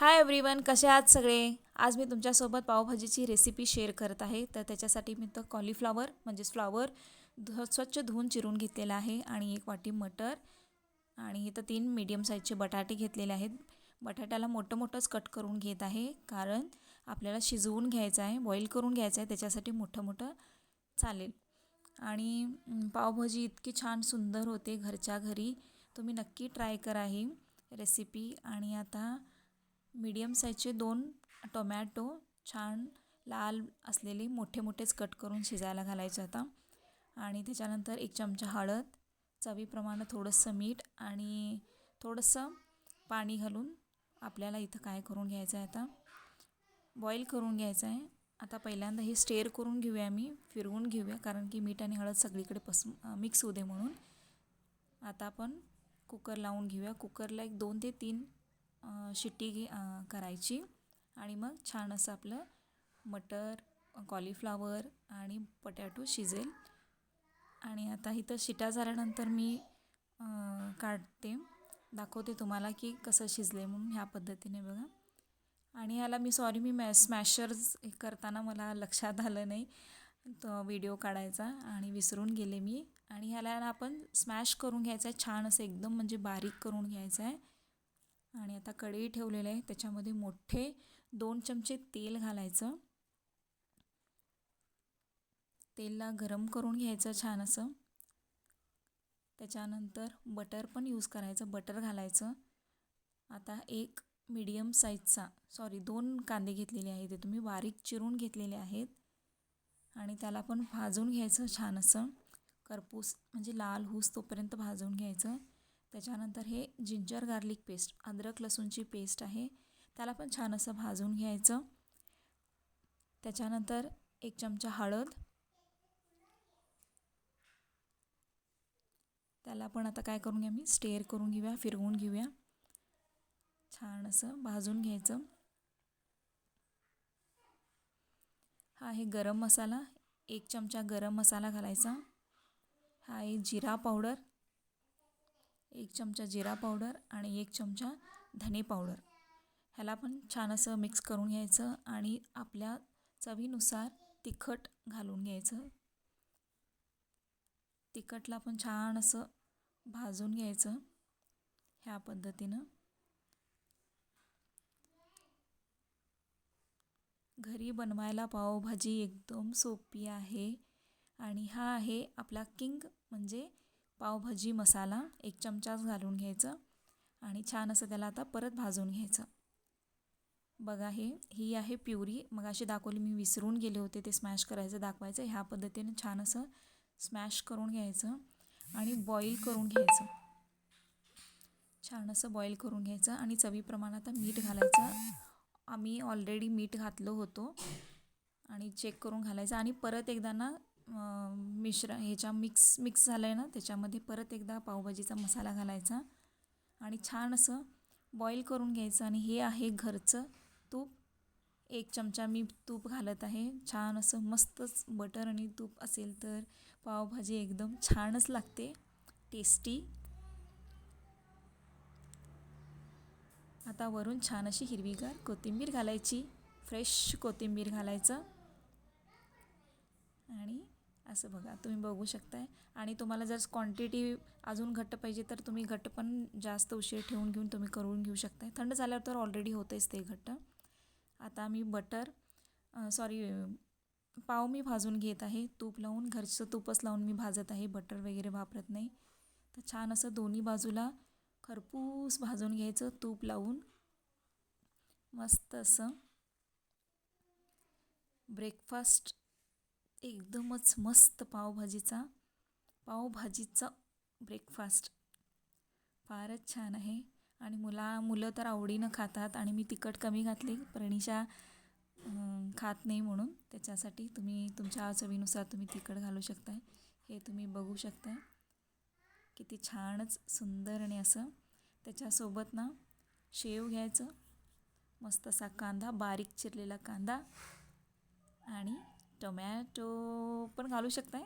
Hi everyone, कसे आहात सगळे? आज मी तुमच्यासोबत पावभाजीची रेसिपी शेअर करत आहे. तर त्याच्यासाठी मी तर कॉलीफ्लॉवर म्हणजेच फ्लॉवर स्वच्छ धुवून चिरून घेतलेला आहे आणि 1 वाटी मटर आणि इथं 3 मीडियम साईजचे बटाटे घेतलेले आहेत. बटाट्याला मोठं मोठंच कट करून घेत आहे, कारण आपल्याला शिजवून घ्यायचं आहे, बॉईल करून घ्यायचं आहे, त्याच्यासाठी मोठं मोठं चालेल. आणि पावभाजी इतकी छान सुंदर होते घरच्या घरी. तुम्ही नक्की ट्राय करा ही रेसिपी. आणि आता मीडियम साईजचे 2 टोमॅटो छान लाल असलेले मोठे मोठेच कट करून शिजायला घालायचे आता. आणि त्याच्यानंतर 1 चमचा हळद, चवीप्रमाणे थोडंसं मीठ आणि थोडंसं पाणी घालून आपल्याला इथं काय करून घ्यायचं आहे, आता बॉईल करून घ्यायचं आहे. आता पहिल्यांदा हे स्टेअर करून घेऊया, मी फिरवून घेऊया, कारण की मीठ आणि हळद सगळीकडे मिक्स होऊ दे म्हणून. आता आपण कुकर लावून घेऊया. कुकरला एक 2 ते 3 शिट्टी करायची आणि मग छान असं आपलं मटर, कॉलीफ्लॉवर आणि बटाटो शिजेल. आणि आता इथं शिट्या झाल्यानंतर मी काढते, दाखवते तुम्हाला की कसं शिजले म्हणून. ह्या पद्धतीने बघा. आणि ह्याला मी स्मॅशर्स करताना मला लक्षात आलं नाही तो व्हिडिओ काढायचा आणि विसरून गेले मी. आणि ह्याला आपण स्मॅश करून घ्यायचं आहे छान असं, एकदम म्हणजे बारीक करून घ्यायचं आहे. आणि आता कढई ठेवलेलं आहे, त्याच्यामध्ये मोठे 2 चमचे तेल घालायचं. तेलला गरम करून घ्यायचं छान असं. त्याच्यानंतर बटर पण यूज करायचं, बटर घालायचं. आता 1 मीडियम साईजचा 2 कांदे घेतलेले आहेत, ते तुम्ही बारीक चिरून घेतलेले आहेत. आणि त्याला पण भाजून घ्यायचं छान असं, करपूस म्हणजे लाल होऊस तोपर्यंत भाजून घ्यायचं. त्याच्यानंतर हे जिंजर गार्लिक पेस्ट, अद्रक लसूणची पेस्ट आहे, त्याला पण छान असं भाजून घ्यायचं. त्याच्यानंतर 1 चमचा हळद, त्याला पण आता काय करून घ्या, मी स्टेअर करून घेऊया, फिरवून घेऊया, छान असं भाजून घ्यायचं. हा आहे गरम मसाला, 1 चमचा गरम मसाला घालायचा. हा आहे जिरा पावडर, 1 चमचा जिरा पावडर आणि 1 चमचा धने पावडर. ह्याला पण छान असं मिक्स करून घ्यायचं आणि आपल्या चवीनुसार तिखट घालून घ्यायचं. तिखटला पण छान असं भाजून घ्यायचं ह्या पद्धतीनं. घरी बनवायला पावभाजी एकदम सोपी आहे. आणि हा आहे आपला किंग म्हणजे पावभाजी मसाला, 1 चमचाच घालून घ्यायचं आणि छान असं त्याला आता परत भाजून घ्यायचं. बघा, ही आहे प्युरी, मग अशी दाखवली, मी विसरून गेले होते ते स्मॅश करायचं दाखवायचं. ह्या पद्धतीने छान असं स्मॅश करून घ्यायचं आणि बॉईल करून घ्यायचं, छान असं बॉईल करून घ्यायचं. आणि चवीप्रमाणे आता मीठ घालायचं. आम्ही ऑलरेडी मीठ घातलं होतं आणि चेक करून घालायचं. आणि परत एकदा ना मिक्स झालं आहे ना, त्याच्यामध्ये परत एकदा पावभाजीचा मसाला घालायचा आणि छान असं बॉईल करून घ्यायचं. आणि हे आहे घरचं तूप, 1 चमचा मी तूप घालत आहे. छान असं मस्तच बटर आणि तूप असेल तर पावभाजी एकदम छानच लागते, टेस्टी. आता वरून छान अशी हिरवीगार कोथिंबीर घालायची, फ्रेश कोथिंबीर घालायचं. आणि असं बघा, तुम्ही बघू शकताय. आणि तुम्हाला जर क्वांटिटी अजून घट्ट पाहिजे तर तुम्ही घट्ट पण जास्त उशीर ठेवून घेऊन तुम्ही करून घेऊ शकताय. थंड झाल्यावर तर ऑलरेडी होतेच ते घट्ट. आता मी पाव मी भाजून घेत आहे, तूप लावून, घरचं तूपच लावून मी भाजत आहे, बटर वगैरे वापरत नाही. तर छान असं दोन्ही बाजूला खरपूस भाजून घ्यायचं तूप लावून. मस्त असं ब्रेकफास्ट एकदमच मस्त पावभाजीचा ब्रेकफास्ट फारच छान आहे. आणि मुलं तर आवडीनं खातात. आणि मी तिखट कमी घातले, प्रणीशा खात नाही म्हणून, त्याच्यासाठी तुम्ही तुमच्या चवीनुसार तुम्ही तिखट घालू शकताय. हे तुम्ही बघू शकताय किती छानच सुंदर. आणि असं त्याच्यासोबत ना शेव घ्यायचं, मस्त असा कांदा, बारीक चिरलेला कांदा आणि टोमॅटो पण घालू शकताय.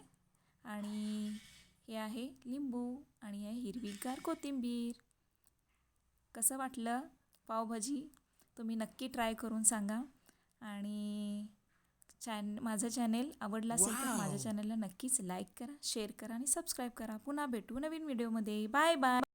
आणि हे आहे लिंबू आणि आहे हिरवीगार कोथिंबीर. कसं वाटलं पावभाजी? तुम्ही नक्की ट्राय करून सांगा. आणि माझं चॅनेल आवडलं असेल तर माझ्या चॅनलला नक्कीच लाईक करा, शेअर करा आणि सबस्क्राईब करा. पुन्हा भेटू नवीन व्हिडिओमध्ये. Bye bye.